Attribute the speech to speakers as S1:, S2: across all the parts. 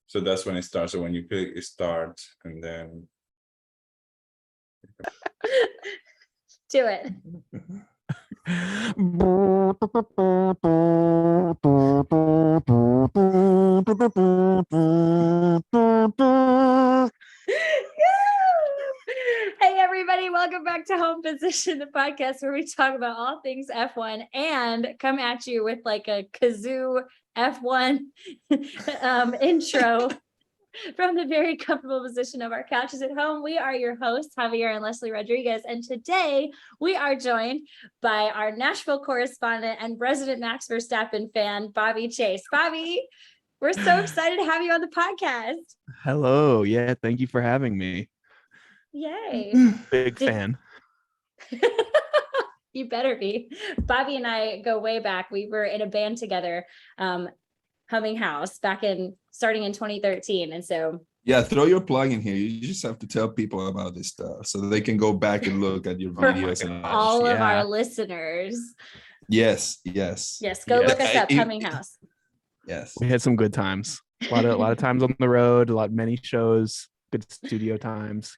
S1: So that's when it starts. So when you click start and then
S2: Do it. Hey everybody, welcome back to Home Position, the podcast where we talk about all things F1 and come at you with like a kazoo F1 intro from the very comfortable position of our couches at home. We are your hosts, Javier and Leslie Rodriguez, and today we are joined by our Nashville correspondent and resident Max Verstappen fan, Bobby Chase. Bobby, we're so excited to have you on the podcast.
S3: Hello. Yeah, thank you for having me.
S2: Yay.
S3: Big fan.
S2: You better be. Bobby and I go way back. We were in a band together, Humming House, starting in 2013. And so
S4: yeah, throw your plug in here. You just have to tell people about this stuff so they can go back and look at your videos. And
S2: all of our listeners.
S4: Yes.
S2: Go look us up, Humming House.
S4: Yes.
S3: We had some good times. A lot of times on the road, many shows, good studio times.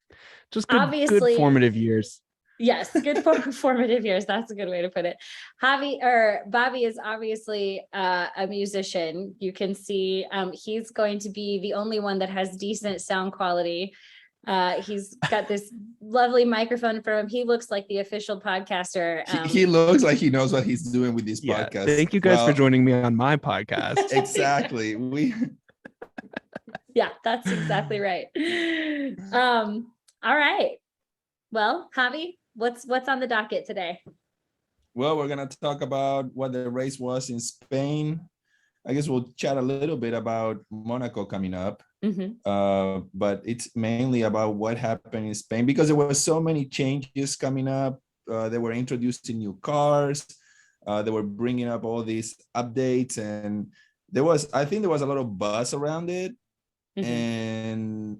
S3: Just good formative years.
S2: Yes, good formative years. That's a good way to put it. Bobby is obviously a musician. You can see he's going to be the only one that has decent sound quality. He's got this lovely microphone in front of him. He looks like the official podcaster.
S4: He looks like he knows what he's doing with this podcast.
S3: Thank you guys for joining me on my podcast.
S4: Exactly.
S2: Yeah, that's exactly right. All right. Well, Javi, what's on the docket today?
S4: Well, we're gonna talk about what the race was in Spain. I guess we'll chat a little bit about Monaco coming up.
S2: Mm-hmm.
S4: But it's mainly about what happened in Spain because there were so many changes coming up. They were introducing new cars. They were bringing up all these updates, and I think there was a lot of buzz around it. Mm-hmm. And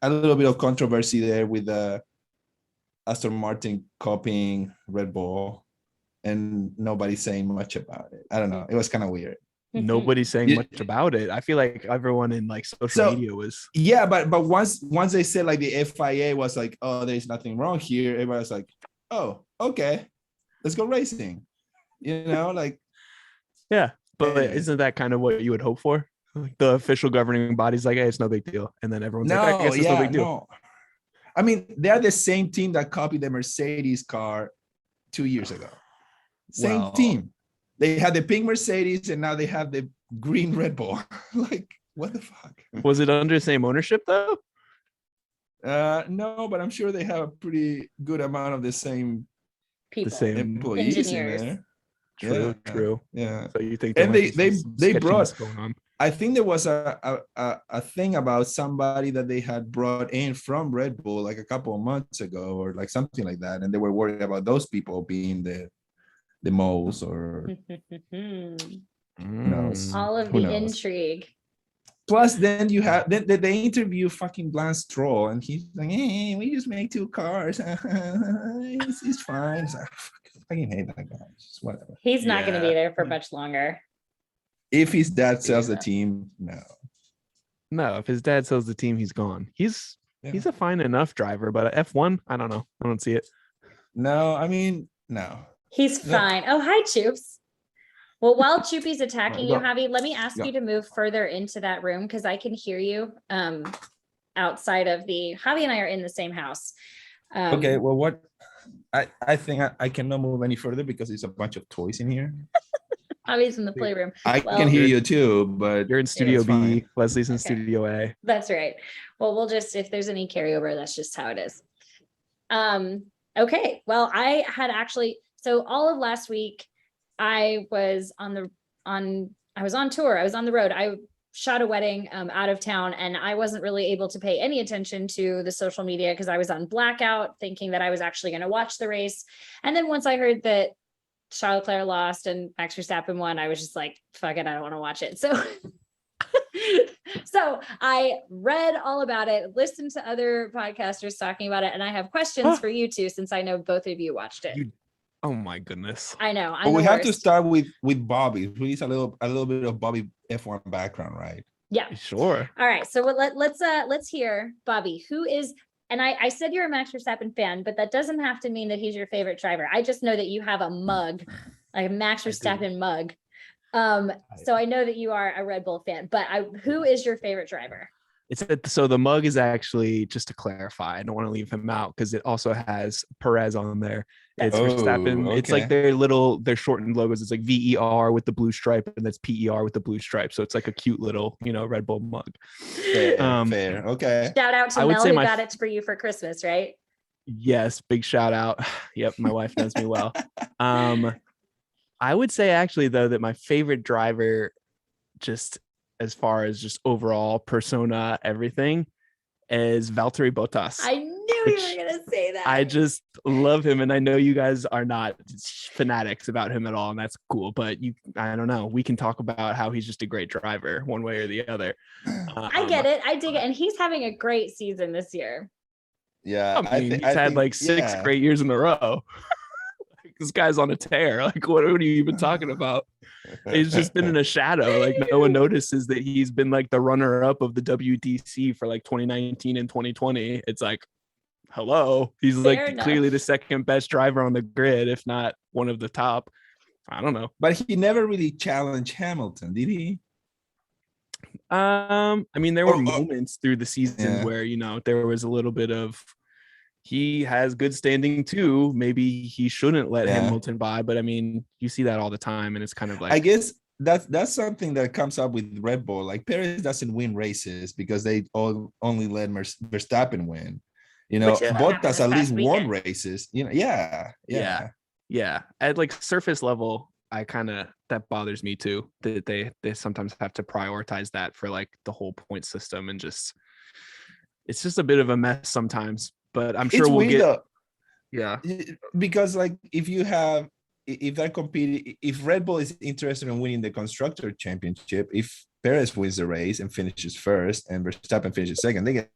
S4: a little bit of controversy there with Aston Martin copying Red Bull, and nobody saying much about it. I don't know. It was kind of weird.
S3: Nobody's saying much about it. I feel like everyone in social media was.
S4: Yeah, but once they said the FIA was like, oh, there's nothing wrong here. Everybody was like, oh, okay, let's go racing.
S3: Yeah, but isn't that kind of what you would hope for? The official governing body's like, hey, it's no big deal. And then everyone's like, I guess it's no big deal.
S4: No. I mean, they're the same team that copied the Mercedes car 2 years ago. Same team. They had the pink Mercedes and now they have the green Red Bull. What the fuck?
S3: Was it under the same ownership though?
S4: No, but I'm sure they have a pretty good amount of the same
S2: people,
S3: the same
S4: employees
S2: engineers.
S4: in there.
S3: True.
S4: Yeah.
S3: So you think
S4: they brought
S3: going on?
S4: I think there was a thing about somebody that they had brought in from Red Bull a couple of months ago or something like that, and they were worried about those people being the moles or
S2: all of the intrigue.
S4: Plus, then you have they interview fucking Lance Stroll, and he's like, "Hey, we just make two cars. it's fine." I fucking hate that guy. Just whatever.
S2: He's not going to be there for much longer.
S4: If his dad sells the team,
S3: no. If his dad sells the team, he's gone. He's a fine enough driver, but F1, I don't know. I don't see it.
S4: No, I mean, no.
S2: He's fine. Oh, hi, Choops. Well, while Choopy's attacking you, Javi, let me ask you to move further into that room because I can hear you outside of the. Javi and I are in the same house.
S4: Okay. Well, what I think I cannot move any further because there's a bunch of toys in here.
S2: Javi's in the playroom.
S4: I can hear you too, but
S3: you're in Studio B. Leslie's in Studio A.
S2: That's right. Well, we'll just, if there's any carryover, that's just how it is. Okay. Well, I had actually, so all of last week, I was on tour. I was on the road. I shot a wedding out of town, and I wasn't really able to pay any attention to the social media because I was on blackout, thinking that I was actually going to watch the race. And then once I heard that Charles Leclerc lost and Max Verstappen won, I was just like, fuck it, I don't want to watch it. So I read all about it, listened to other podcasters talking about it, and I have questions for you two, since I know both of you watched it.
S3: Oh my goodness.
S2: I know.
S4: But we have to
S2: worst.
S4: start with Bobby. We need a little bit of Bobby F1 background, right?
S2: Yeah.
S3: Sure.
S2: All right. So let's hear Bobby, who is, and I said you're a Max Verstappen fan, but that doesn't have to mean that he's your favorite driver. I just know that you have a mug, like a Max Verstappen mug. So I know that you are a Red Bull fan, but who is your favorite driver?
S3: So the mug is actually, just to clarify, I don't want to leave him out because it also has Perez on there. It's Verstappen.
S4: Okay.
S3: It's like their shortened logos. It's like VER with the blue stripe, and that's PER with the blue stripe. So it's like a cute little, Red Bull mug.
S4: Fair. Okay.
S2: Shout out to Mel who got it for you for Christmas, right?
S3: Yes, big shout out. Yep, my wife knows me well. I would say actually though that my favorite driver, just as far as just overall persona, everything, is Valtteri Bottas.
S2: I knew you were gonna say that.
S3: I just love him, and I know you guys are not fanatics about him at all, and that's cool. But I don't know. We can talk about how he's just a great driver, one way or the other.
S2: I get it. I dig it, and he's having a great season this year.
S4: Yeah,
S3: he's had like 6 great years in a row. This guy's on a tear. Like, what are you even talking about? He's just been in a shadow. Like, no one notices that he's been like the runner-up of the WTC for like 2019 and 2020. It's like, hello, he's clearly the second best driver on the grid, if not one of the top. I don't know,
S4: but he never really challenged Hamilton, did he?
S3: I mean, there were moments through the season where there was a little bit of, he has good standing too. Maybe he shouldn't let Hamilton by, but I mean, you see that all the time, and it's kind of like,
S4: I guess that's something that comes up with Red Bull. Like, Perez doesn't win races because they only let Verstappen win. Bottas at least won races. Yeah.
S3: At like surface level, that bothers me too. That they sometimes have to prioritize that for like the whole point system, and it's just a bit of a mess sometimes. But I'm sure we'll get. Yeah,
S4: because like if they're competing, if Red Bull is interested in winning the constructor championship, if Perez wins the race and finishes first, and Verstappen finishes second, they get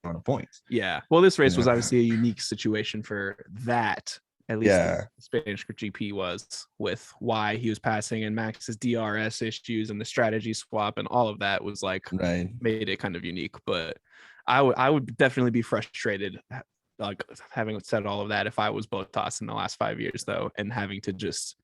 S4: on points.
S3: Yeah. Well, this race was obviously a unique situation for that. At least the Spanish GP was, with why he was passing and Max's DRS issues and the strategy swap and all of that was like made it kind of unique. But I would definitely be frustrated, like having said all of that, if I was Bottas in the last 5 years though, and having to just,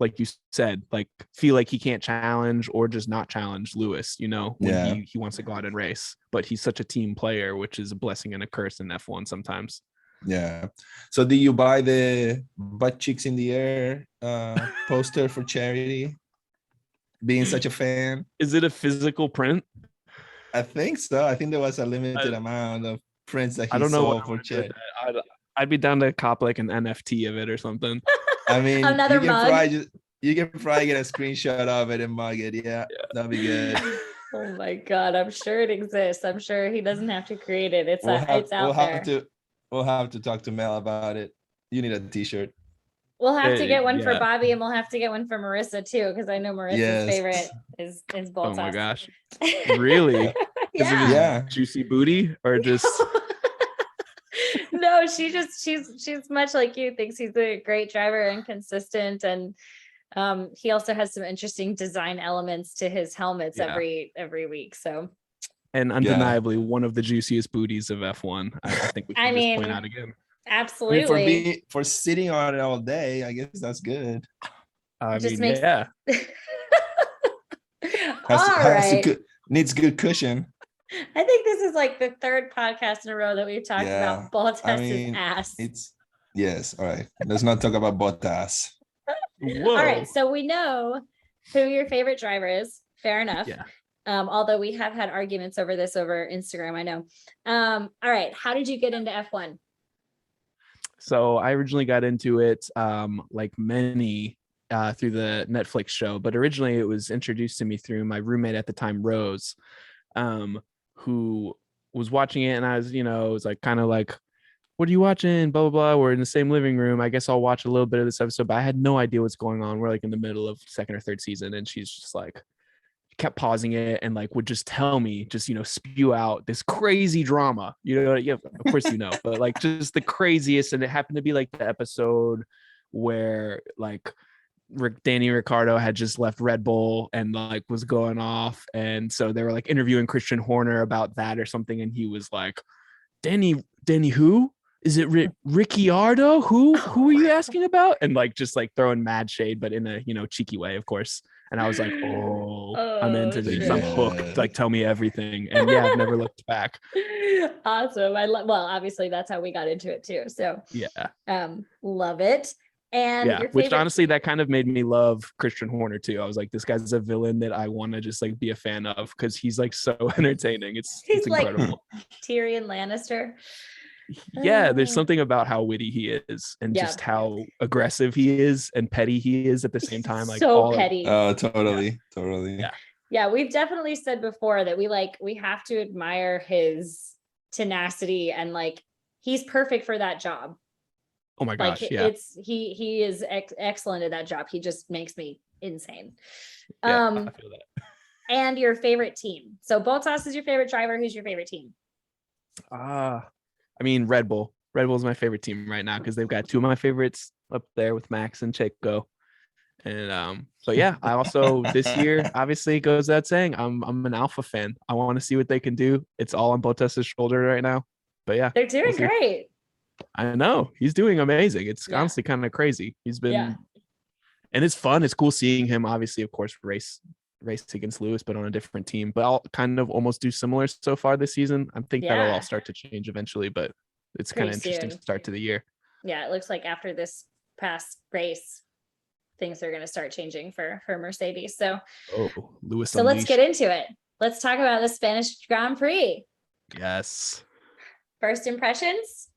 S3: like you said, like feel like he can't challenge or just not challenge Lewis, when he wants to go out and race. But he's such a team player, which is a blessing and a curse in F1 sometimes.
S4: Yeah. So do you buy the butt cheeks in the air poster for charity? Being such a fan.
S3: Is it a physical print?
S4: I think so. I think there was a limited amount of prints that he sold for charity.
S3: I'd be down to cop like an NFT of it or something.
S4: I mean,
S2: another mug.
S4: You can probably get a screenshot of it and mug it. Yeah, that'd be good.
S2: Oh my God, I'm sure it exists. I'm sure he doesn't have to create it. It's out there.
S4: We'll have to talk to Mel about it. You need a t-shirt.
S2: We'll have to get one for Bobby, and we'll have to get one for Marissa too, because I know Marissa's favorite is Bottas.
S3: Oh my gosh. Really?
S2: Yeah.
S3: Juicy booty, or just
S2: No, she's much like you, thinks he's a great driver and consistent, and he also has some interesting design elements to his helmets every week. So,
S3: and undeniably one of the juiciest booties of F1. I think we can just point out again.
S2: Absolutely.
S4: For sitting on it all day, I guess that's good. Needs good cushion.
S2: I think this is like the third podcast in a row that we've talked about Bottas's ass.
S4: Yes. All right. Let's not talk about Bottas.
S2: All right. So we know who your favorite driver is. Fair enough. Yeah. Although we have had arguments over this over Instagram, I know. All right. How did you get into F1?
S3: So I originally got into it like many through the Netflix show, but originally it was introduced to me through my roommate at the time, Rose, who was watching it, and I was, was like kind of like, what are you watching? Blah, blah, blah. We're in the same living room. I guess I'll watch a little bit of this episode, but I had no idea what's going on. We're like in the middle of second or third season, and she's just like, kept pausing it and like would just tell me, just spew out this crazy drama, of course but like just the craziest. And it happened to be like the episode where like Danny Ricciardo had just left Red Bull and like was going off, and so they were like interviewing Christian Horner about that or something, and he was like, Danny who? Is it Ricciardo? Who are you asking about? And like just like throwing mad shade, but in a cheeky way, of course. And I was like, I'm into this. I'm hooked. Like, tell me everything. And yeah, I've never looked back.
S2: Awesome. Well, obviously that's how we got into it too. So
S3: yeah,
S2: love it. And
S3: yeah, which honestly, that kind of made me love Christian Horner too. I was like, this guy's a villain that I want to just like be a fan of because he's like so entertaining. It's incredible.
S2: Like Tyrion Lannister.
S3: Yeah, there's something about how witty he is and just how aggressive he is and petty he is at the same time. Like
S2: so petty.
S4: Oh, totally.
S2: Yeah, we've definitely said before that we have to admire his tenacity, and like he's perfect for that job.
S3: Oh my gosh,
S2: like,
S3: yeah.
S2: He is excellent at that job. He just makes me insane.
S3: Yeah, I feel that.
S2: And your favorite team. So Bottas is your favorite driver. Who's your favorite team?
S3: I mean, Red Bull. Red Bull is my favorite team right now because they've got two of my favorites up there with Max and Checo. And but yeah, I also this year obviously goes without saying I'm an Alpha fan. I want to see what they can do. It's all on Bottas's shoulder right now. But yeah,
S2: they're doing great.
S3: I know he's doing amazing. It's honestly kind of crazy. He's been, and it's fun. It's cool seeing him. Obviously, of course, race against Lewis, but on a different team. But I'll kind of almost do similar so far this season. I think that'll all start to change eventually, but it's kind of interesting start to the year.
S2: Yeah, it looks like after this past race, things are going to start changing for Mercedes. So,
S3: Lewis.
S2: So let's get into it. Let's talk about the Spanish Grand Prix.
S3: Yes.
S2: First impressions.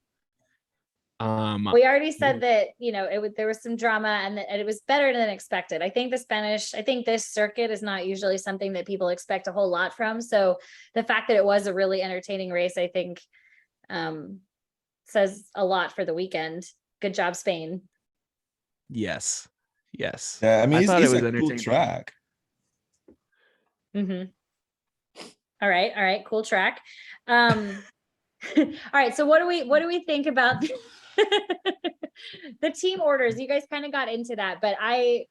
S2: We already said that there was some drama and it was better than expected. I think this circuit is not usually something that people expect a whole lot from. So the fact that it was a really entertaining race, I think, says a lot for the weekend. Good job, Spain.
S3: Yes.
S4: Yeah, I mean, it's a cool track.
S2: Mm-hmm. All right, cool track. All right, so what do we think about the team orders? You guys kind of got into that, but I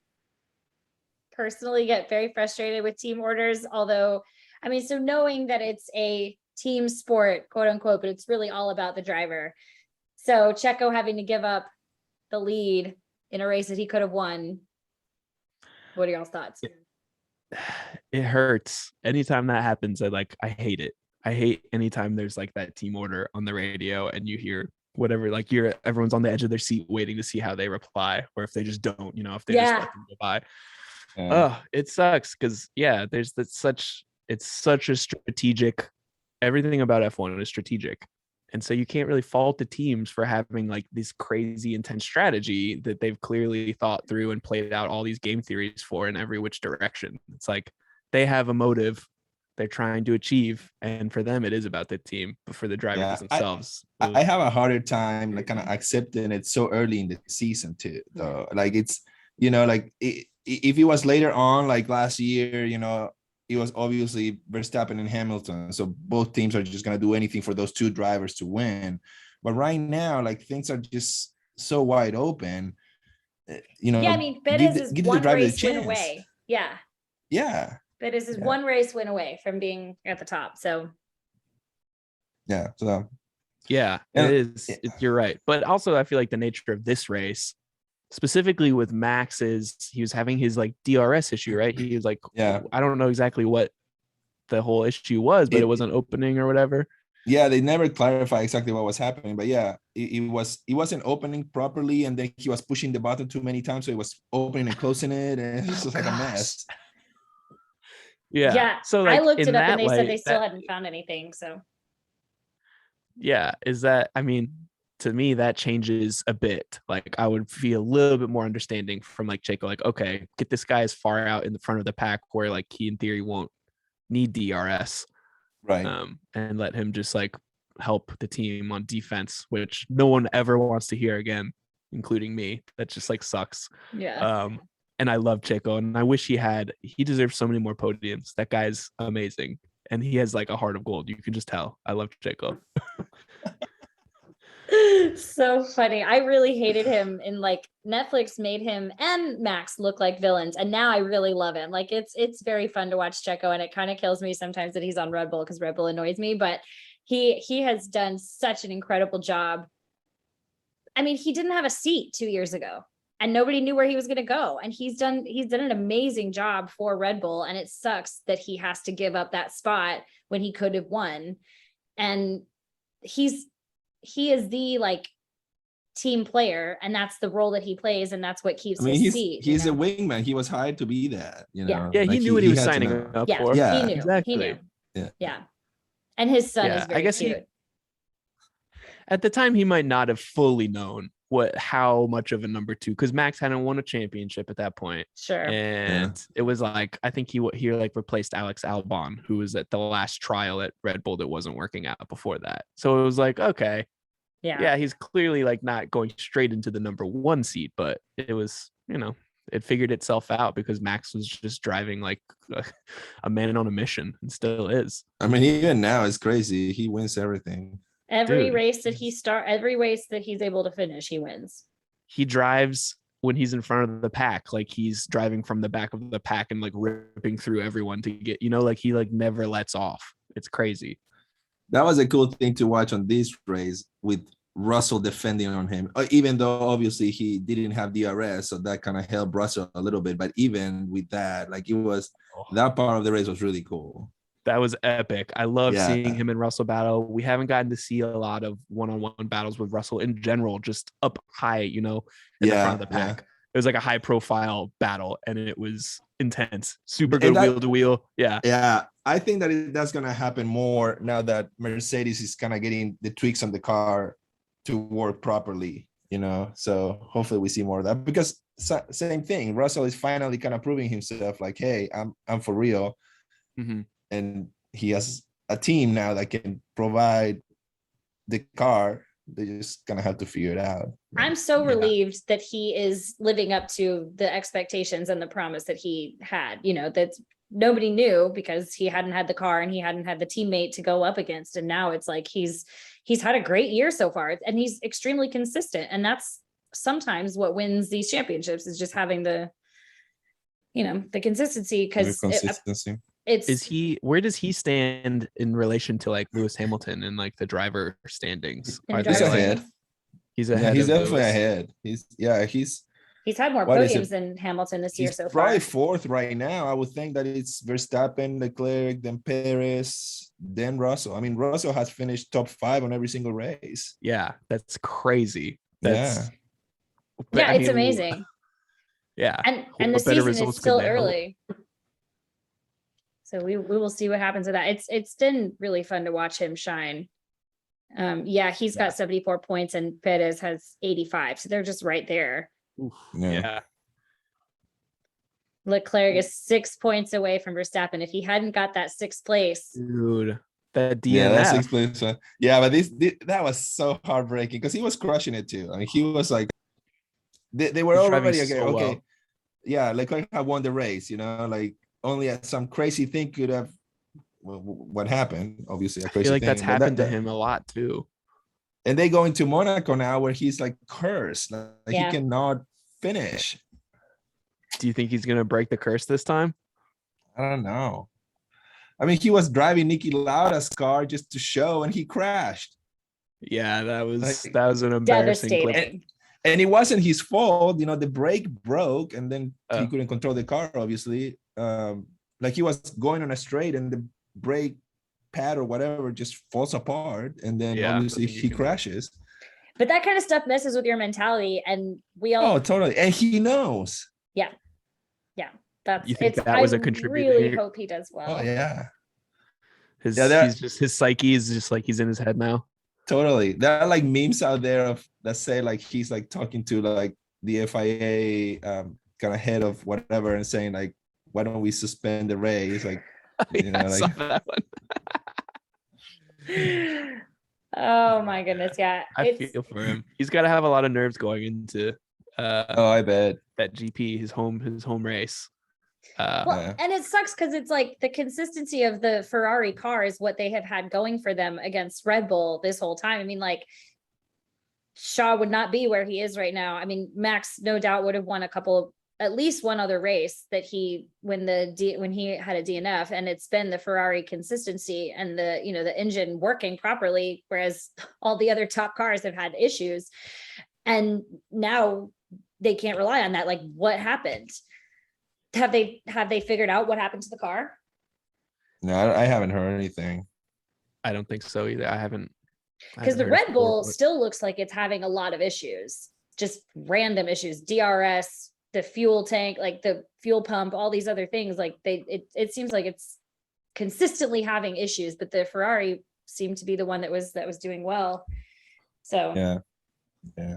S2: personally get very frustrated with team orders. Although, I mean, so knowing that it's a team sport, quote unquote, but it's really all about the driver. So Checo having to give up the lead in a race that he could have won. What are y'all's thoughts?
S3: It hurts anytime that happens. I hate it. I hate anytime there's like that team order on the radio and you hear whatever, like everyone's on the edge of their seat waiting to see how they reply, or if they just don't, if they just let them go by. It sucks because it's such a strategic, everything about F1 is strategic. And so you can't really fault the teams for having like this crazy intense strategy that they've clearly thought through and played out all these game theories for in every which direction. It's like they have a motive they're trying to achieve, and for them it is about the team, but for the drivers themselves,
S4: I have a harder time like kind of accepting it so early in the season too, though. Like it's if it was later on, like last year, it was obviously Verstappen and Hamilton, so both teams are just going to do anything for those two drivers to win. But right now, like things are just so wide open.
S2: I mean, Perez is one race win away. Yeah. Perez is one race win away from being at the top. So
S4: it
S3: is. You're right. But also, I feel like the nature of this race, specifically with Max, is he was having his like DRS issue, right? He was like, I don't know exactly what the whole issue was, but it wasn't opening or whatever.
S4: Yeah, they never clarify exactly what was happening, but it wasn't opening properly, and then he was pushing the button too many times, so it was opening and closing it, and it was just like a mess.
S3: Yeah. So like,
S2: I looked it up and they said they still hadn't found anything. So
S3: to me, that changes a bit. Like I would feel a little bit more understanding from like Checo, like, okay, get this guy as far out in the front of the pack where like he in theory won't need DRS.
S4: Right.
S3: And let him just like help the team on defense, which no one ever wants to hear again, including me. That just like sucks.
S2: Yeah.
S3: And I love Checo, and I wish he deserves so many more podiums. That guy's amazing. And he has like a heart of gold. You can just tell. I love Checo.
S2: So funny. I really hated him in like Netflix made him and Max look like villains. And now I really love him. Like it's very fun to watch Checo, and it kind of kills me sometimes that he's on Red Bull because Red Bull annoys me, but he has done such an incredible job. I mean, he didn't have a seat 2 years ago and nobody knew where he was going to go. And he's done an amazing job for Red Bull. And it sucks that he has to give up that spot when he could have won. And he is the like team player, and that's the role that he plays, and that's what keeps his seat.
S4: He's a wingman. He was hired to be that, you know.
S3: Yeah, he knew what he was signing up for.
S2: Yeah, he knew.
S3: Exactly.
S2: He knew.
S4: Yeah.
S2: And his son is very
S3: I guess
S2: cute.
S3: At the time, he might not have fully known how much of a number two, because Max hadn't won a championship at that point.
S2: Sure.
S3: And it was like, I think he like replaced Alex Albon, who was at the last trial at Red Bull that wasn't working out before that. So it was like, okay, yeah, he's clearly like not going straight into the number one seat, but it was, it figured itself out because Max was just driving like a man on a mission, and still is.
S4: I mean, even now it's crazy. He wins everything.
S2: Every race that he's able to finish, he wins.
S3: He drives when he's in front of the pack, like he's driving from the back of the pack and like ripping through everyone to get, like he like never lets off. It's crazy.
S4: That was a cool thing to watch on this race with Russell defending on him, even though obviously he didn't have DRS, so that kind of helped Russell a little bit. But even with that, like that part of the race was really cool.
S3: That was epic. I love seeing him and Russell battle. We haven't gotten to see a lot of one-on-one battles with Russell in general, just up high, in the front of the pack. It was like a high profile battle, and it was intense. Super good wheel to wheel. Yeah.
S4: Yeah. I think that that's going to happen more now that Mercedes is kind of getting the tweaks on the car to work properly, so hopefully we see more of that, because same thing. Russell is finally kind of proving himself like, hey, I'm for real.
S3: Mm-hmm.
S4: And he has a team now that can provide the car. They just gonna have to figure it out.
S2: I'm so relieved that he is living up to the expectations and the promise that he had, that nobody knew because he hadn't had the car and he hadn't had the teammate to go up against. And now it's like he's had a great year so far, and he's extremely consistent. And that's sometimes what wins these championships, is just having the consistency, because
S3: where does he stand in relation to like Lewis Hamilton and like the driver standings?
S4: He's ahead. He's definitely ahead. He's
S2: had more podiums than Hamilton this year so far.
S4: Probably fourth right now. I would think that it's Verstappen, Leclerc, then Perez, then Russell. I mean, Russell has finished top 5 on every single race.
S3: Yeah, that's crazy.
S2: It's amazing.
S3: Yeah.
S2: And the season is still early. So we will see what happens with that. It's been really fun to watch him shine. He's got 74 points and Perez has 85. So they're just right there.
S3: Yeah.
S2: Leclerc is 6 points away from Verstappen. If he hadn't got that 6th place,
S3: dude, that DNF.
S4: Yeah, that 6th place. But that was so heartbreaking because he was crushing it too. I mean, he was like, they were already okay. Well. Yeah, Leclerc had won the race. Like only some crazy thing could have. Well, what happened? Obviously, a crazy
S3: I feel like
S4: thing.
S3: That's happened to him a lot too.
S4: And they go into Monaco now, where he's like cursed. He cannot finish.
S3: Do you think he's gonna break the curse this time?
S4: I don't know. I mean, he was driving Niki Lauda's car just to show, and he crashed.
S3: Yeah, that was an embarrassing clip.
S4: And it wasn't his fault. The brake broke, and then he couldn't control the car. Obviously, like he was going on a straight, and the brake pad or whatever just falls apart, and then obviously he crashes.
S2: But that kind of stuff messes with your mentality, and we all
S4: totally, and he knows.
S2: Yeah
S3: you think that was a contributor?
S2: I really hope he does well.
S3: His psyche is just like he's in his head now.
S4: Totally. There are like memes out there that say like he's like talking to like the FIA kind of head of whatever and saying like, why don't we suspend the race? Like
S3: I saw that one.
S2: Oh my goodness,
S3: I feel for him. He's got to have a lot of nerves going into
S4: I bet
S3: that GP, his home race.
S2: And it sucks because it's like the consistency of the Ferrari car is what they have had going for them against Red Bull this whole time. I mean, like Shaw would not be where he is right now. I mean, Max no doubt would have won at least one other race that when he had a DNF, and it's been the Ferrari consistency and the engine working properly, whereas all the other top cars have had issues, and now they can't rely on that. Like, what happened? Have they figured out what happened to the car?
S4: No, I haven't heard anything.
S3: I don't think so either. I haven't.
S2: Because the Red Bull still looks like it's having a lot of issues, just random issues, DRS, the fuel tank, like the fuel pump, all these other things. Like it seems like it's consistently having issues, but the Ferrari seemed to be the one that was doing well. So
S4: yeah.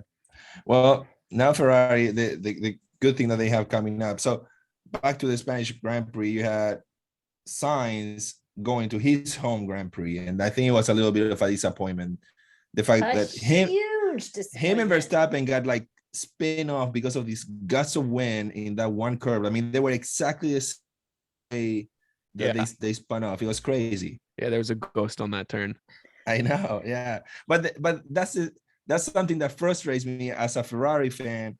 S4: Well, now Ferrari, the good thing that they have coming up. So back to the Spanish Grand Prix, you had Sainz going to his home Grand Prix, and I think it was a little bit of a disappointment. The fact that him and Verstappen got like spin off because of this gust of wind in that one curve. I mean, they were exactly the same way that they spun off. It was crazy.
S3: Yeah, there was a ghost on that turn.
S4: I know, yeah, but that's something that frustrates me as a Ferrari fan.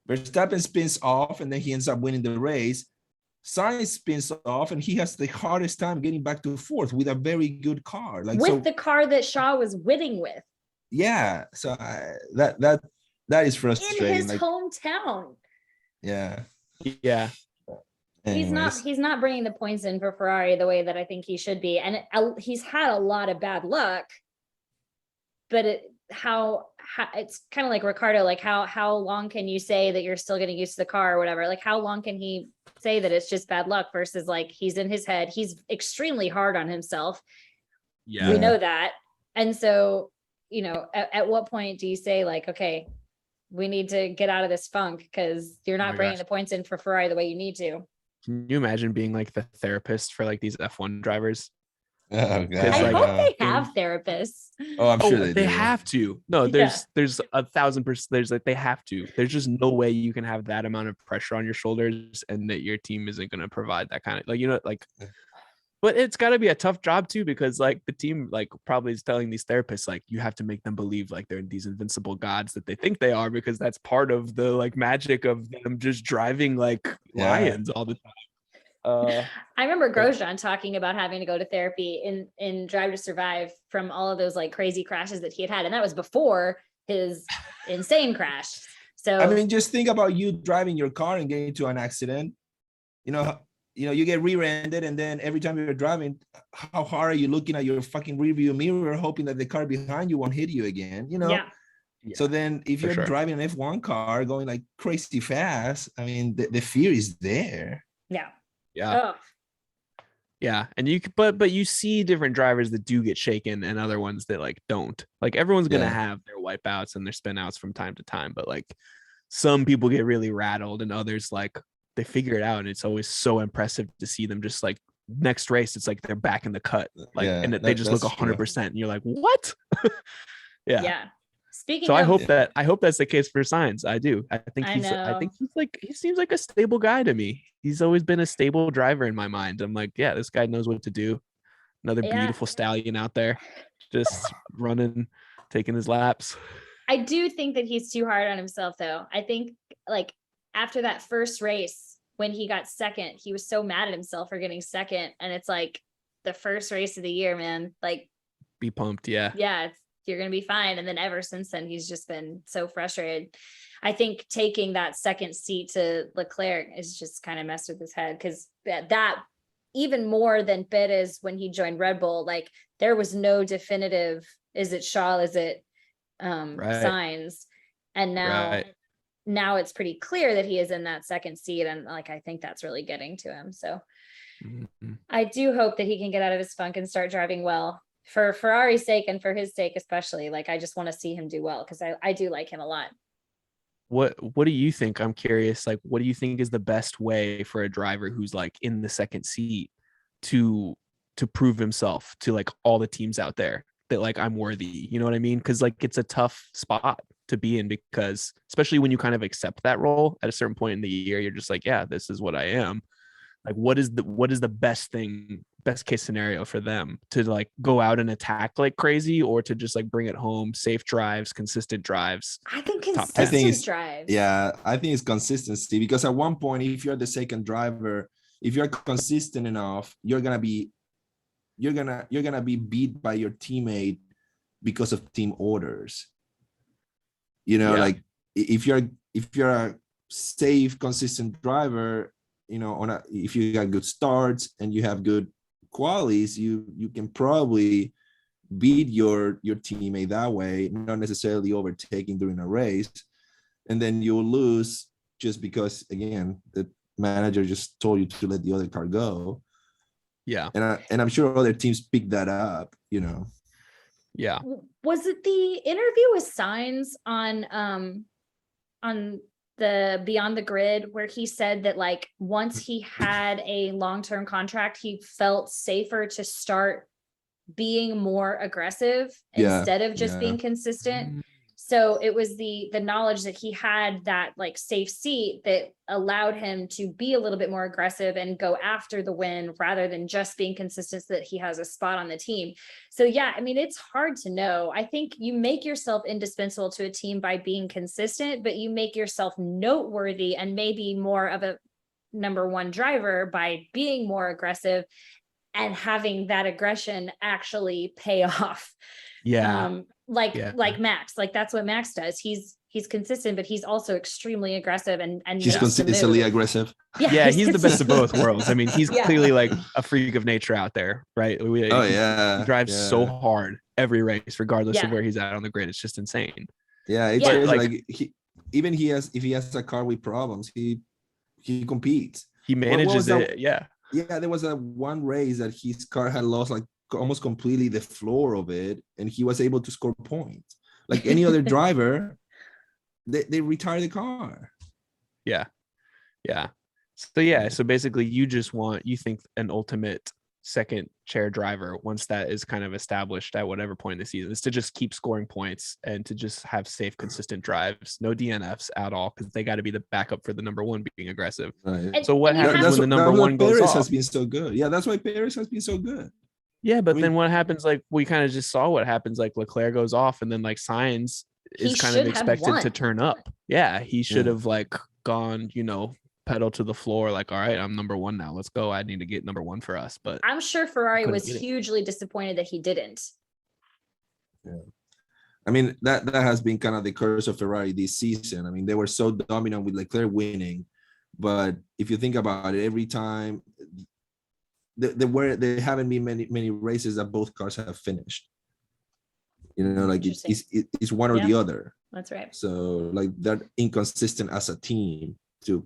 S4: Verstappen spins off, and then he ends up winning the race. Sainz spins off, and he has the hardest time getting back to fourth with a very good car.
S2: With the car that Shaw was winning with.
S4: Yeah, so that is frustrating.
S2: In his hometown.
S4: Yeah.
S2: Anyways. He's not bringing the points in for Ferrari the way that I think he should be, and he's had a lot of bad luck. But how it's kind of like Ricardo, like how long can you say that you're still getting used to the car or whatever? Like, how long can he say that it's just bad luck versus like he's in his head, he's extremely hard on himself.
S3: Yeah,
S2: we know that. And so, at what point do you say like, okay, we need to get out of this funk because you're not bringing the points in for Ferrari the way you need to?
S3: Can you imagine being like the therapist for like these F1 drivers?
S4: Oh, God.
S2: I hope they have therapists.
S4: Oh, I'm sure
S3: they have to. No, there's 1,000%. There's like they have to. There's just no way you can have that amount of pressure on your shoulders and that your team isn't going to provide that kind of But it's got to be a tough job too, because like the team like probably is telling these therapists like you have to make them believe like they're these invincible gods that they think they are, because that's part of the like magic of them just driving like lions all the time.
S2: I remember Grosjean talking about having to go to therapy in Drive to Survive from all of those like crazy crashes that he had, and that was before his insane crash. So
S4: I mean, just think about you driving your car and getting into an accident. You get rear-ended, and then every time you're driving, how hard are you looking at your fucking rearview mirror, hoping that the car behind you won't hit you again? Yeah. So then, if you're driving an F1 car going like crazy fast, I mean, the fear is there.
S2: Yeah.
S3: Yeah. Oh. Yeah. And but you see different drivers that do get shaken and other ones that like don't. Like everyone's gonna have their wipeouts and their spinouts from time to time, but like some people get really rattled and others like they figure it out, and it's always so impressive to see them just like next race it's like they're back in the cut, like and they just look 100% and you're like, what?
S2: Yeah. Speaking
S3: so
S2: of,
S3: I hope that's the case for Sainz. I do. I think he seems like a stable guy to me. He's always been a stable driver in my mind. I'm like, yeah, this guy knows what to do. Another beautiful stallion out there, just running, taking his laps.
S2: I do think that he's too hard on himself, though. I think like after that first race, when he got second, he was so mad at himself for getting second. And it's like the first race of the year, man, like
S3: be pumped. Yeah.
S2: You're going to be fine. And then ever since then, he's just been so frustrated. I think taking that second seat to Leclerc is just kind of messed with his head, because that even more than Perez when he joined Red Bull, like there was no definitive, is it Shaw, is it Sainz? And now it's pretty clear that he is in that second seat. And like, I think that's really getting to him. So I do hope that he can get out of his funk and start driving well. For Ferrari's sake and for his sake especially. Like I just want to see him do well, because I do like him a lot.
S3: What do you think? I'm curious, like what do you think is the best way for a driver who's like in the second seat to prove himself to like all the teams out there that like I'm worthy, you know what I mean? Because like it's a tough spot to be in, because especially when you kind of accept that role at a certain point in the year, you're just like, yeah, this is what I am. Like what is the best thing best case scenario for them to like go out and attack like crazy, or to just like bring it home, safe drives, consistent drives?
S2: I think
S3: Top 10.
S4: I think
S2: consistent
S4: it's
S2: drives.
S4: yeah, I think it's consistency, because at one point, if you're the second driver, if you're consistent enough, you're gonna be beat by your teammate because of team orders. You know,
S3: Yeah.
S4: like if you're a safe, consistent driver, you know, if you got good starts and you have good qualities, you can probably beat your teammate that way, not necessarily overtaking during a race. And then you'll lose just because, again, the manager just told you to let the other car go.
S3: Yeah.
S4: And I'm sure other teams pick that up, you know.
S3: Yeah.
S2: Was it the interview with Sainz on the Beyond the Grid, where he said that like once he had a long-term contract, he felt safer to start being more aggressive instead of just being consistent? So it was the knowledge that he had that like safe seat that allowed him to be a little bit more aggressive and go after the win rather than just being consistent so that he has a spot on the team. So yeah, I mean, it's hard to know. I think you make yourself indispensable to a team by being consistent, but you make yourself noteworthy and maybe more of a number one driver by being more aggressive and having that aggression actually pay off.
S3: Yeah.
S2: Like Max, like that's what Max does. He's consistent, but he's also extremely aggressive and
S4: he's consistently aggressive.
S3: Yeah, he's the best of both worlds. I mean, he's
S2: Yeah.
S3: clearly like a freak of nature out there, right? He drives so hard every race, regardless of where he's at on the grid. It's just insane.
S4: Yeah, it's
S2: Yeah.
S4: like if he has a car with problems, he competes.
S3: He manages it.
S4: Yeah, there was a one race that his car had lost like almost completely the floor of it, and he was able to score points. Like any other driver, they retire the car.
S3: Yeah. So basically you think an ultimate second chair driver, once that is kind of established at whatever point in the season, is to just keep scoring points and to just have safe, consistent drives, no DNFs at all, because they got to be the backup for the number one being aggressive.
S4: Right.
S3: So what happens when the number one goes off?
S4: Has been so good. Yeah, that's why Paris has been so good.
S3: Yeah, but then what happens? Like we kind of just saw what happens. Like Leclerc goes off, and then like Sainz is kind of expected to turn up. Yeah, he should have like gone, pedal to the floor. Like, all right, I'm number one now. Let's go. I need to get number one for us. But
S2: I'm sure Ferrari was hugely disappointed that he didn't.
S4: Yeah, I mean that has been kind of the curse of Ferrari this season. I mean, they were so dominant with Leclerc winning, but if you think about it, every time. There haven't been many races that both cars have finished. Like it's one or the other.
S2: That's right.
S4: So like they're inconsistent as a team to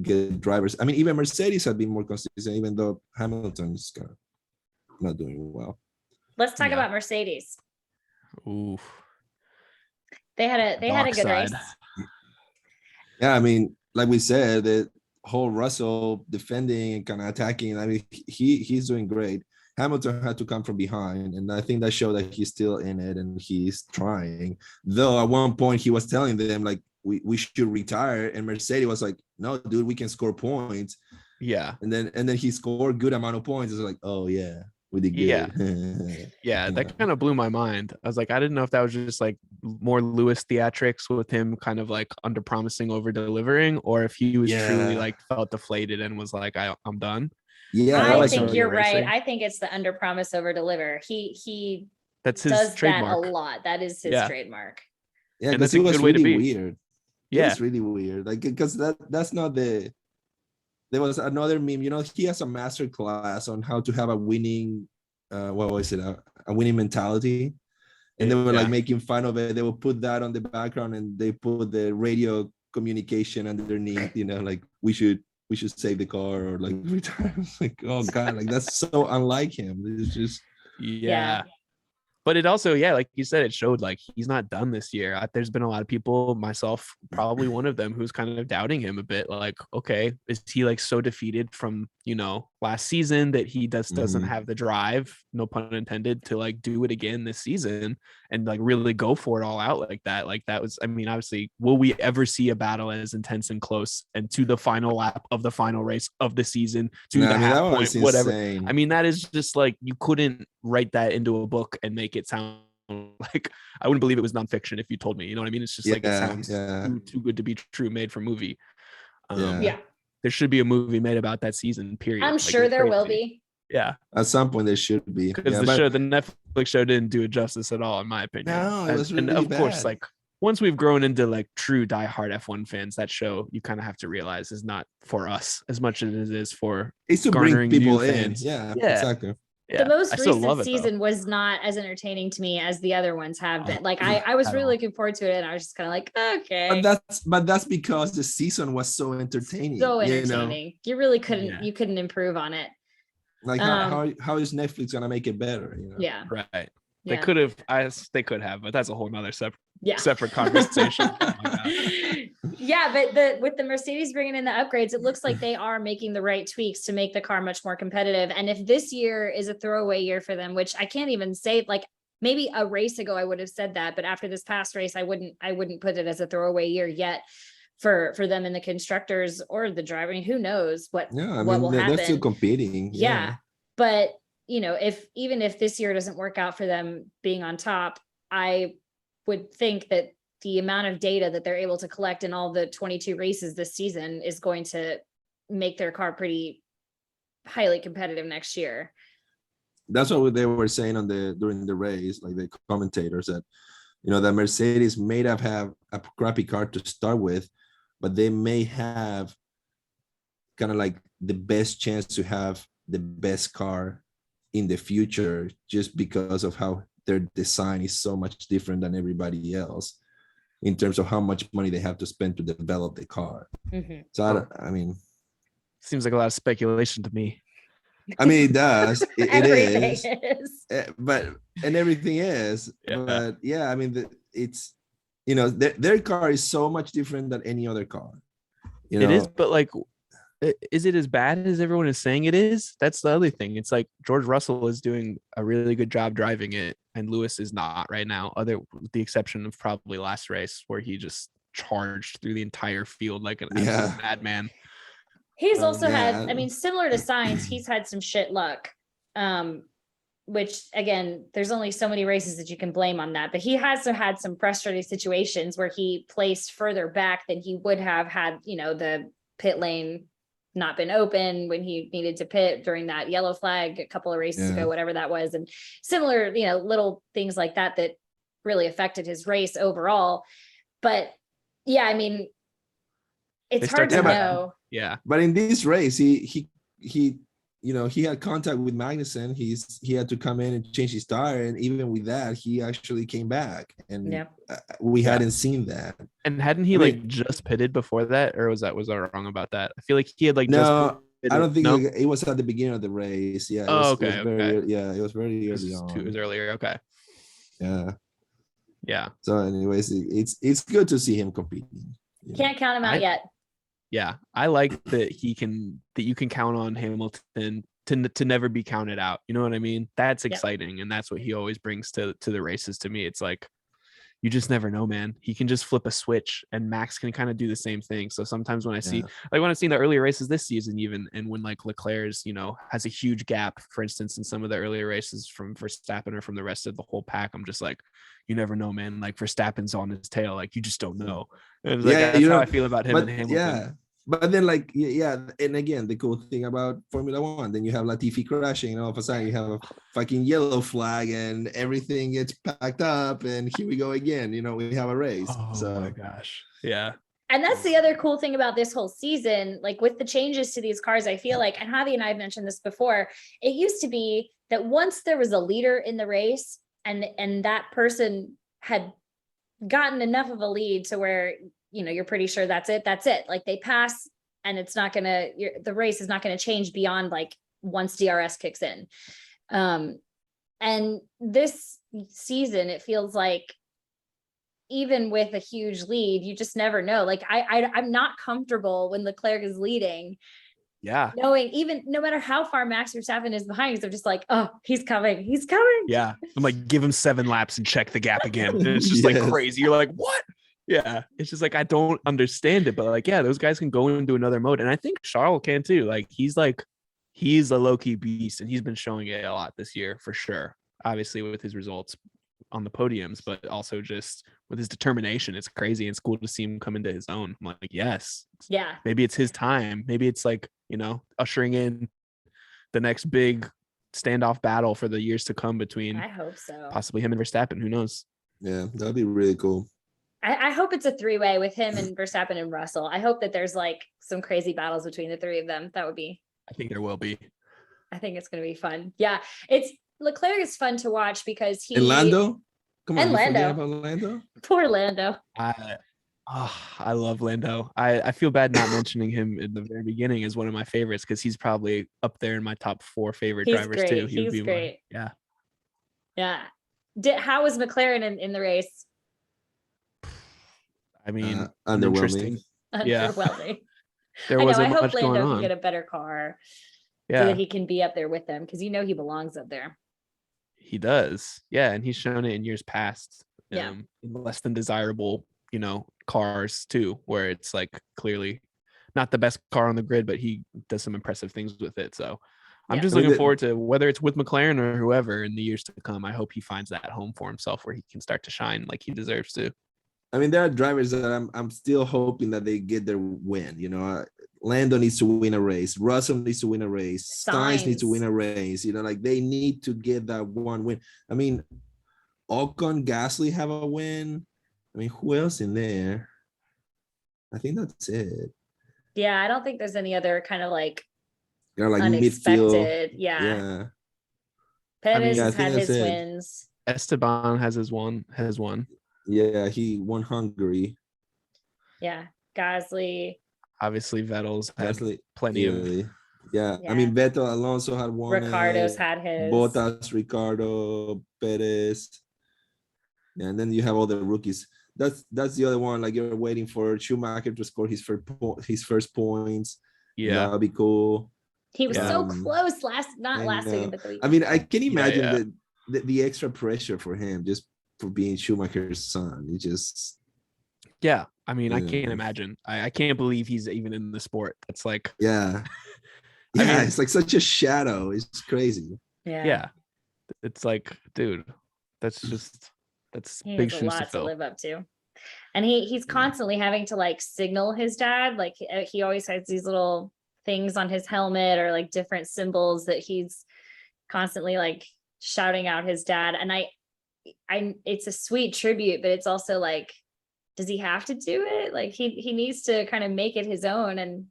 S4: get drivers. I mean, even Mercedes have been more consistent, even though Hamilton's kind of not doing well.
S2: Let's talk about Mercedes.
S3: Ooh.
S2: They had a good race.
S4: Yeah, I mean, like we said, that whole Russell defending and kind of attacking. I mean, he's doing great. Hamilton had to come from behind, and I think that showed that he's still in it and he's trying. Though at one point he was telling them like we should retire, and Mercedes was like, "No, dude, we can score points."
S3: Yeah,
S4: and then he scored good amount of points. It's like, oh yeah, we did good.
S3: Yeah, that kind of blew my mind. I was like, I didn't know if that was just like more Lewis theatrics with him kind of like under promising, over delivering, or if he was truly like felt deflated and was like, I'm done.
S4: Yeah,
S2: I think you're right. I think it's the under promise, over deliver. He
S3: that's his
S2: does
S3: trademark.
S2: That a lot. That is his trademark.
S4: Yeah,
S3: and that's a good way to be.
S4: Weird. Yeah, it's really weird. Like because that's not the. There was another meme. He has a master class on how to have a winning. What was it? A winning mentality. And they were like making fun of it. They will put that on the background, and they put the radio communication underneath. Like we should save the car or like retire. Like, oh god, like that's so unlike him. It's just
S3: But it also, like you said, it showed like he's not done this year. There's been a lot of people, myself probably one of them, who's kind of doubting him a bit. Like, okay, is he like so defeated from last season, that he doesn't
S4: Mhm.
S3: have the drive, no pun intended, to like do it again this season and like really go for it all out like that. Like that was, I mean, obviously, will we ever see a battle as intense and close and to the final lap of the final race of the season, to
S4: No,
S3: the
S4: I mean, that
S3: half point,
S4: was
S3: whatever.
S4: insane.
S3: I mean, that is just like, you couldn't write that into a book and make it sound like, I wouldn't believe it was nonfiction if you told me, you know what I mean? It's just like, it sounds too good to be true, made for movie.
S2: Yeah.
S3: There should be a movie made about that season, period.
S2: I'm
S3: Like,
S2: sure
S3: it's
S2: there will
S3: crazy.
S2: be.
S3: Yeah,
S4: At some point there should be.
S3: because
S4: Yeah,
S3: the Netflix show didn't do it justice at all, in my opinion.
S4: No, it was
S3: and
S4: really
S3: of course,
S4: bad.
S3: like, once we've grown into like true diehard F1 fans, that show, you kind of have to realize, is not for us as much as it is for
S4: it's to bring
S3: garnering
S4: people
S3: new
S4: in.
S3: fans.
S4: Yeah,
S3: Yeah.
S4: exactly.
S3: Yeah,
S2: The most
S3: I still
S2: recent
S3: love it, though.
S2: season was not as entertaining to me as the other ones have been. Like I was
S3: At
S2: really
S3: all.
S2: looking forward to it, and I was just kind of like, okay.
S4: But that's because the season was so entertaining.
S2: So
S4: You know?
S2: entertaining. You really couldn't
S3: Yeah.
S2: you couldn't improve on it.
S4: Like how is Netflix gonna make it better? You know?
S2: Yeah.
S3: Right.
S2: Yeah.
S3: They could have, but that's a whole nother
S2: Yeah.
S3: separate conversation. Oh my God.
S2: Yeah, but with the Mercedes bringing in the upgrades, it looks like they are making the right tweaks to make the car much more competitive. And if this year is a throwaway year for them, which I can't even say, like maybe a race ago I would have said that, but after this past race, I wouldn't put it as a throwaway year yet for them in the constructors or the driver. I mean, who knows what will happen.
S4: They're still competing.
S2: Yeah. But even if this year doesn't work out for them being on top, I would think that the amount of data that they're able to collect in all the 22 races this season is going to make their car pretty highly competitive next year.
S4: That's what they were saying during the race, like the commentators, that that Mercedes may have a crappy car to start with, but they may have kind of like the best chance to have the best car in the future, just because of how their design is so much different than everybody else in terms of how much money they have to spend to develop the car.
S2: Mm-hmm.
S4: So I mean,
S3: seems like a lot of speculation to me.
S4: I mean, it does. It is. But everything is.
S3: Yeah.
S4: But yeah, I mean, it's their car is so much different than any other car.
S3: It is, but like, is it as bad as everyone is saying it is? That's the other thing. It's like George Russell is doing a really good job driving it, and Lewis is not right now, with the exception of probably last race where he just charged through the entire field like an absolute madman.
S2: He's also had, I mean, similar to Sainz, he's had some shit luck, which again, there's only so many races that you can blame on that. But he has had some frustrating situations where he placed further back than he would have had, the pit lane not been open when he needed to pit during that yellow flag a couple of races ago, whatever that was. And similar, little things like that really affected his race overall. But yeah, I mean, it's hard to know.
S3: Yeah.
S4: But in this race, he had contact with Magnussen. He had to come in and change his tire, and even with that, he actually came back, and we hadn't seen that.
S3: And hadn't he just pitted before that, or was I wrong about that? I feel like he had
S4: I don't think it was at the beginning of the race. Yeah. It was very early on.
S3: It was earlier. Okay.
S4: Yeah.
S3: Yeah.
S4: So, anyways, it's good to see him competing.
S2: Can't count him out yet.
S3: Yeah, I like that you can count on Hamilton to never be counted out. You know what I mean? That's exciting, and that's what he always brings to the races. To me, it's like, you just never know, man. He can just flip a switch, and Max can kind of do the same thing. So sometimes when I see, like when I've seen the earlier races this season, even, and when like Leclerc's, has a huge gap, for instance, in some of the earlier races from Verstappen or from the rest of the whole pack, I'm just like, you never know, man. Like Verstappen's on his tail. Like, you just don't know. And that's how I feel about him and Hamilton.
S4: Yeah. But then, and again, the cool thing about Formula One, then you have Latifi crashing, and all of a sudden you have a fucking yellow flag, and everything gets packed up, and here we go again. We have a race.
S3: Oh my gosh, yeah.
S2: And that's the other cool thing about this whole season, like with the changes to these cars, I feel like, and Javi and I have mentioned this before, it used to be that once there was a leader in the race, and that person had gotten enough of a lead to where you're pretty sure that's it. Like they pass, and it's not the race is not going to change beyond like once DRS kicks in. And this season, it feels like even with a huge lead, you just never know. Like I'm not comfortable when Leclerc is leading
S3: Yeah.
S2: Knowing even no matter how far Max Verstappen is behind, they're just like, oh, he's coming. He's coming.
S3: Yeah. I'm like, give him 7 laps and check the gap again. And it's just like
S4: Yes.
S3: crazy. You're like, what? Yeah. It's just like, I don't understand it. But like, yeah, those guys can go into another mode. And I think Charles can too. Like, he's a low-key beast. And he's been showing it a lot this year for sure. Obviously with his results on the podiums, but also just with his determination. It's crazy. And it's cool to see him come into his own. I'm like, yes.
S2: Yeah.
S3: Maybe it's his time. Maybe it's like, ushering in the next big standoff battle for the years to come between
S2: I hope so.
S3: possibly him and Verstappen. Who knows?
S4: Yeah, that'd be really cool.
S2: I hope it's a 3-way with him and Verstappen and Russell. I hope that there's like some crazy battles between the 3 of them. That would be.
S3: I think there will be.
S2: I think it's going to be fun. Yeah. Leclerc is fun to watch because
S4: And Lando? Come on,
S2: And
S4: you forget
S2: Lando.
S4: about Lando?
S2: Poor Lando.
S3: I love Lando. I feel bad not mentioning him in the very beginning as one of my favorites because he's probably up there in my top 4 favorite
S2: He's
S3: drivers
S2: great.
S3: too.
S2: He's great.
S3: Yeah.
S2: Yeah. How was McLaren in the race?
S3: I mean,
S4: Underwhelming.
S3: interesting. Yeah.
S2: Underwhelming.
S3: There
S2: I know.
S3: wasn't
S2: I hope
S3: much going
S2: Lando can
S3: on.
S2: get a better car so
S3: Yeah,
S2: that he can be up there with them because he belongs up there.
S3: he does. Yeah, and he's shown it in years past.
S2: Yeah.
S3: In less than desirable, cars too, where it's like clearly not the best car on the grid, but he does some impressive things with it. So I'm
S2: Yeah.
S3: just
S4: I mean,
S3: looking forward to whether it's with McLaren or whoever in the years to come. I hope he finds that home for himself where he can start to shine like he deserves to.
S4: I mean, there are drivers that I'm still hoping that they get their win. Lando needs to win a race. Russell needs to win a race. Sainz needs to win a race. Like they need to get that one win. I mean, Ocon, Gasly have a win. I mean, who else in there? I think that's it.
S2: Yeah, I don't think there's any other kind of like
S4: They're like
S2: unexpected.
S4: midfield.
S2: Yeah.
S4: Yeah.
S2: Perez
S4: I
S2: has
S4: think
S2: had
S4: that's
S2: his
S4: it.
S2: wins.
S3: Esteban has won.
S4: Yeah, he won Hungary.
S2: Yeah. Gasly.
S3: Obviously, Vettel's had
S4: Gasly,
S3: plenty of.
S4: Italy. Yeah.
S2: Yeah.
S4: I mean, Vettel, Alonso had one.
S2: Ricardo's had his.
S4: Bottas, Ricardo, Perez. Yeah, and then you have all the rookies. That's the other one. Like you're waiting for Schumacher to score his first points.
S3: Yeah.
S4: That'll be cool.
S2: He was
S3: Yeah.
S2: so close not
S4: I
S2: last
S4: know.
S2: week, but the week.
S4: I mean, I can imagine
S3: Yeah.
S4: the extra pressure for him just for being Schumacher's son. It just
S3: Yeah. I mean, I
S4: Yeah.
S3: can't imagine. I can't believe he's even in the sport. It's like,
S4: yeah.
S3: I
S4: Yeah,
S3: mean-
S4: it's like such a shadow. It's crazy.
S3: yeah. It's like, dude, that's
S2: He
S3: big
S2: has a
S3: shoes to
S2: lot to
S3: fill.
S2: live up to. And he's constantly having to like signal his dad. Like he always has these little things on his helmet or like different symbols that he's constantly like shouting out his dad. And I it's a sweet tribute, but it's also like, does he have to do it? Like he needs to kind of make it his own. And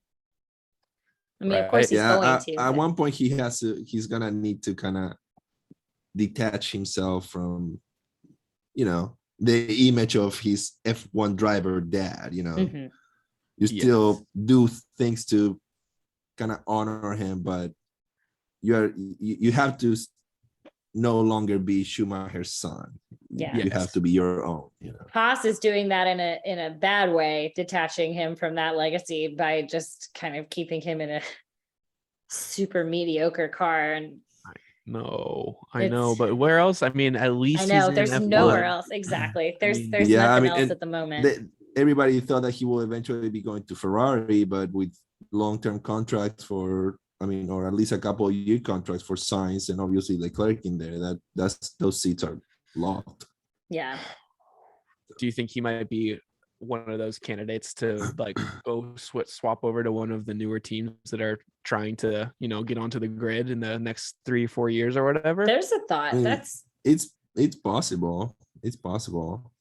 S2: I mean, of course he's
S4: Yeah,
S2: going to.
S4: at
S2: but-
S4: one point he's gonna need to kind of detach himself from, the image of his F1 driver dad.
S2: Mhm.
S4: You still do things to kind of honor him, but you have to no longer be Schumacher's son.
S2: Yeah.
S4: You have to be your own.
S2: Haas is doing that in a bad way, detaching him from that legacy by just kind of keeping him in a super mediocre car. And
S3: No, I know,
S2: It's-
S3: but where else? I mean, at least
S2: I
S3: he's
S2: know
S3: in
S2: there's
S3: F1.
S2: nowhere else. Exactly. There's
S3: mean,
S2: there's
S4: yeah, I
S2: nothing
S4: mean,
S2: else
S4: and
S2: at the moment.
S4: Everybody thought that he will eventually be going to Ferrari, but with long-term contracts or at least a couple of year contracts for Sainz and obviously Leclerc in there, those seats are locked.
S2: Yeah.
S3: Do you think he might be one of those candidates to like go swap over to one of the newer teams that are trying to, get onto the grid in the next 3-4 years or whatever?
S2: There's a thought.
S4: I mean,
S2: That's
S4: It's possible. It's possible.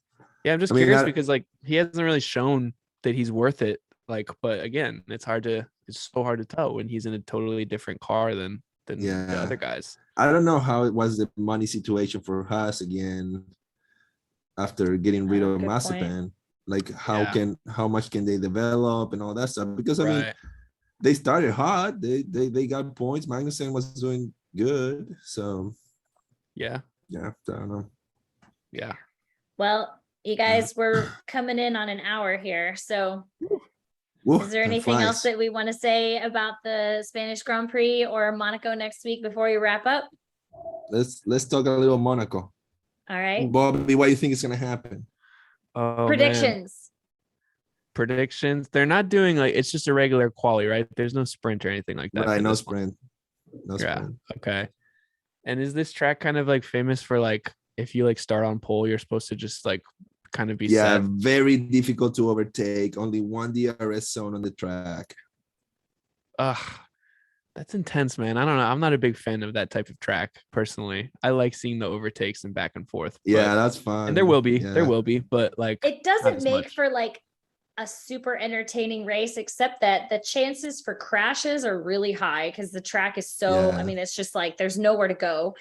S3: Yeah, I'm just
S4: I mean,
S3: curious
S4: that-
S3: because like he hasn't really shown that he's worth it. Like, but again, it's so hard to tell when he's in a totally different car than the
S4: Yeah.
S3: other guys.
S4: I don't know how it was the money situation for Haas again after getting rid of
S2: good point.
S4: Mazepin. Like
S3: Yeah.
S4: how much can they develop and all that stuff? Because I mean,
S3: Right.
S4: they started hot. They got points. Magnussen was doing good. So
S3: Yeah.
S4: yeah, I don't know.
S3: Yeah.
S2: well, you guys, we're coming in on an hour here. So
S4: Woo,
S2: Is there
S4: time
S2: anything else
S4: flies.
S2: that we want to say about the Spanish Grand Prix or Monaco next week before we wrap up?
S4: Let's talk a little Monaco.
S2: All right.
S4: Bobby, what do you think is gonna happen?
S3: Oh, man.
S2: Predictions.
S3: They're not doing like, it's just a regular quali, right? There's no sprint or anything like that.
S4: Right,
S3: for
S4: no
S3: this one.
S4: sprint. No
S3: Yeah.
S4: sprint.
S3: Okay. And is this track kind of like famous for like, if you like start on pole, you're supposed to just like kind of be
S4: Yeah,
S3: set?
S4: very difficult to overtake. Only one DRS zone on the track.
S3: Ugh, that's intense, man. I don't know. I'm not a big fan of that type of track personally. I like seeing the overtakes and back and forth.
S4: Yeah,
S3: but-
S4: that's fun.
S3: and there will be,
S4: Yeah.
S3: but like
S2: It
S3: not
S2: doesn't
S3: as
S2: make
S3: much.
S2: for like a super entertaining race, except that the chances for crashes are really high because the track is so, I
S4: Yeah.
S2: mean, it's just like there's nowhere to go.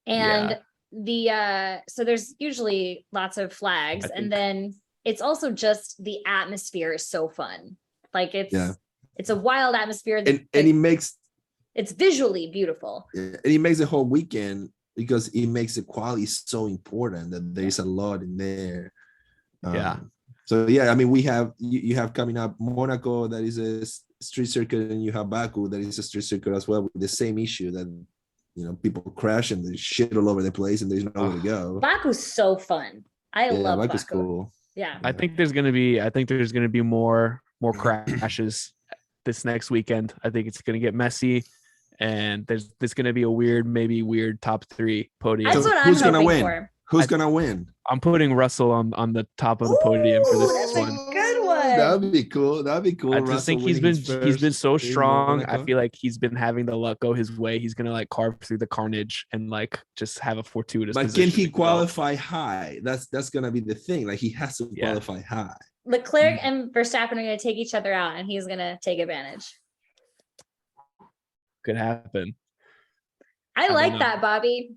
S2: And so there's usually lots of flags,
S3: I think-
S2: and then it's also just the atmosphere is so fun. Like it's a wild atmosphere.
S4: And it makes
S2: It's visually beautiful.
S4: it makes the whole weekend, because it makes the quality so important that there's a lot in there.
S3: Yeah.
S4: So yeah, I mean, you have coming up Monaco, that is a street circuit, and you have Baku, that is a street circuit as well, with the same issue that, you know, people crash and there's shit all over the place and there's nowhere to go.
S2: Baku's so fun. I love
S4: Baku's
S2: Baku.
S4: cool.
S2: Yeah.
S3: I think there's gonna be more crashes this next weekend. I think it's gonna get messy, and there's gonna be a weird top 3 podium.
S2: That's
S4: So
S2: what I'm
S4: who's gonna
S2: hoping
S4: win?
S2: for.
S4: Who's gonna win?
S3: I'm putting Russell on the top of the podium for this
S2: Ooh, that's
S3: one.
S2: a good one.
S4: That'd be cool. That'd be cool.
S3: I just think he's been so
S4: in
S3: strong. I
S4: Monaco.
S3: feel like he's been having the luck go his way. He's gonna like carve through the carnage and like just have a fortuitous.
S4: But can
S3: position
S4: he
S3: to go.
S4: qualify high? That's gonna be the thing. Like, he has to
S3: Yeah.
S4: qualify high.
S2: Leclerc and Verstappen are going to take each other out, and he's going to take advantage.
S3: Could happen.
S2: I
S3: don't
S2: like
S3: know.
S2: that, Bobby.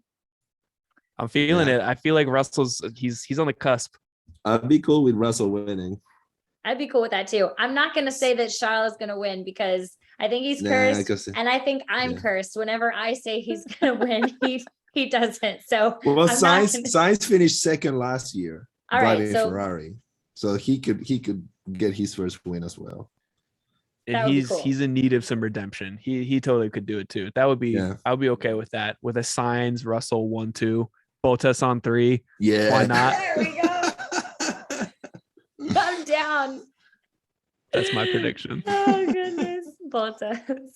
S3: I'm feeling
S4: Yeah.
S3: it. I feel like Russell's he's on the cusp.
S4: I'd be cool with Russell winning.
S2: I'd be cool with that too. I'm not going to say that Charles is going to win because I think he's
S4: Nah,
S2: cursed,
S4: 'cause-
S2: and I think I'm
S4: yeah.
S2: cursed. Whenever I say he's going to win, he doesn't. So
S4: Well,
S2: I'm not gonna-
S4: Sainz finished second last year,
S2: all right,
S4: driving a
S2: so
S4: Ferrari, so he could get his first win as well.
S2: That
S3: And
S2: would be cool.
S3: he's in need of some redemption. He totally could do it too. That would be
S4: Yeah.
S3: I would be okay with that. With a Sainz, Russell 1-2, Bottas on 3.
S4: Yeah,
S3: Why not?
S2: There we go. I'm down.
S3: That's my prediction.
S2: Oh goodness, Bottas.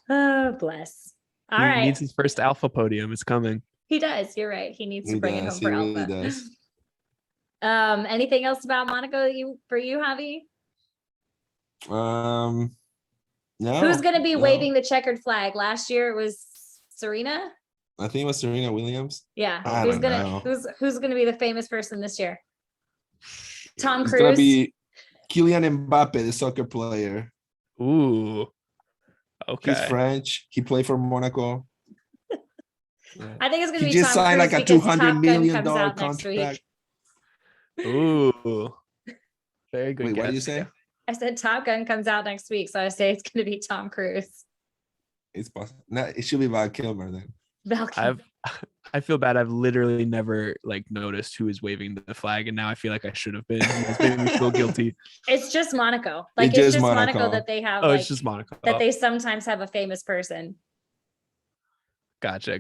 S2: Oh bless. All
S3: He
S2: right,
S3: needs his first alpha podium. It's coming.
S2: he does. You're right. He needs to
S4: He
S2: bring it
S4: does,
S2: home for
S4: he really
S2: Alpha.
S4: does.
S2: Anything else about Monaco for you, Javi?
S4: No.
S2: Who's going to be
S4: no.
S2: waving the checkered flag? Last year it was Serena.
S4: I think it was Serena Williams.
S2: Yeah.
S4: I
S2: Who's
S4: don't
S2: gonna
S4: know.
S2: who's gonna be the famous person this year? Tom
S4: It's gonna
S2: Cruise.
S4: be Kylian Mbappe, the soccer player.
S3: Ooh.
S4: He's
S3: Okay.
S4: French. He played for Monaco. Yeah.
S2: I think it's gonna
S4: He
S2: be
S4: just
S2: Tom
S4: signed
S2: Cruise
S4: like a
S2: because
S4: $200
S2: Top Gun
S4: million
S2: comes out next
S4: contract.
S2: week.
S3: Ooh. Very good.
S4: Wait, what did you
S3: guess.
S4: say?
S2: I said Top Gun comes out next week, so I say it's gonna be Tom Cruise.
S4: It's possible. No, it should be Val Kilmer then.
S2: Val Kilmer.
S3: I feel bad. I've literally never like noticed who is waving the flag, and now I feel like I should have been. It's making me feel guilty.
S2: It's just Monaco. Like
S4: It's
S2: it's
S4: just
S2: just Monaco
S4: Monaco.
S2: that they have.
S3: Oh,
S2: like,
S3: it's just Monaco.
S2: that they sometimes have a famous person.
S3: Gotcha.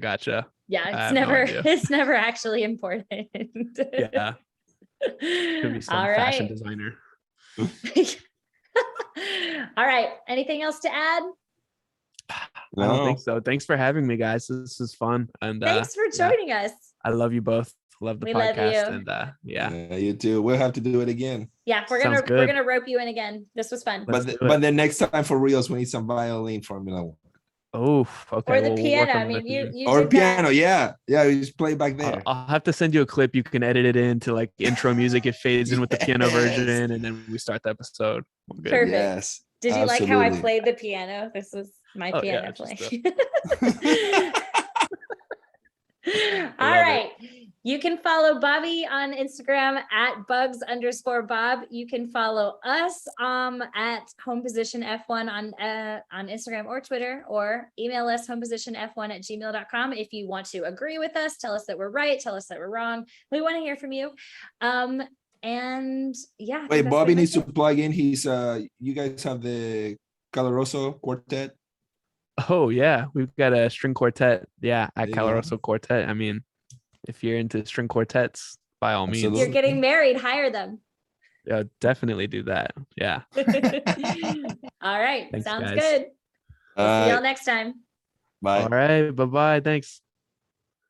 S2: Yeah,
S3: I
S2: it's
S3: have no
S2: never
S3: idea.
S2: it's never actually important.
S3: Yeah. Could be some
S2: All
S3: fashion
S2: right.
S3: designer.
S2: All right. Anything else to add?
S3: I don't
S4: No.
S3: think so. Thanks for having me, guys. This is fun, and
S2: Thanks for
S3: yeah,
S2: joining us.
S3: I love you both. Love the
S2: We love
S3: podcast,
S2: you.
S3: and yeah,
S4: You too. We'll have to do it again.
S2: Yeah, we're
S3: Sounds
S2: we're
S3: good.
S2: gonna rope you in again. This was fun.
S3: Let's
S4: But
S3: do it.
S4: but the next time for reals, we need some violin Formula One.
S3: Oh, okay.
S2: Or the
S3: we'll work
S2: piano. I
S3: on the
S2: mean, you
S3: theme.
S2: you
S4: Or
S2: did
S4: piano,
S2: that.
S4: yeah. We just play back
S3: I'll,
S4: there.
S3: I'll have to send you a clip. You can edit it into like intro music. It fades in with the piano
S4: Yes.
S3: version, and then we start the episode. We're good.
S2: Perfect.
S4: Yes.
S2: Did you like how I
S4: absolutely.
S2: played the piano? This was my
S3: Oh, yeah,
S2: piano
S3: just
S2: playing. All
S3: love it.
S2: right. You can follow Bobby on Instagram at Bugs_Bob. You can follow us at Home Position F1 on Instagram or Twitter, or email us homepositionf1@gmail.com if you want to agree with us, tell us that we're right, tell us that we're wrong. We want to hear from you. And yeah. I think
S4: Wait,
S2: that's
S4: Bobby
S2: pretty
S4: needs
S2: much
S4: to
S2: it.
S4: plug in his you guys have the Caloroso quartet.
S3: Oh yeah, we've got a string quartet. Yeah, at
S4: There you go.
S3: Caloroso Quartet. I mean, if you're into string quartets, by all means,
S2: You're getting married, hire them.
S3: yeah, definitely do that. Yeah.
S2: All right.
S3: Thanks,
S2: Sounds
S3: guys.
S2: good. We'll see
S4: All
S2: y'all
S4: right,
S2: next time.
S4: bye.
S3: All right. Bye bye. Thanks.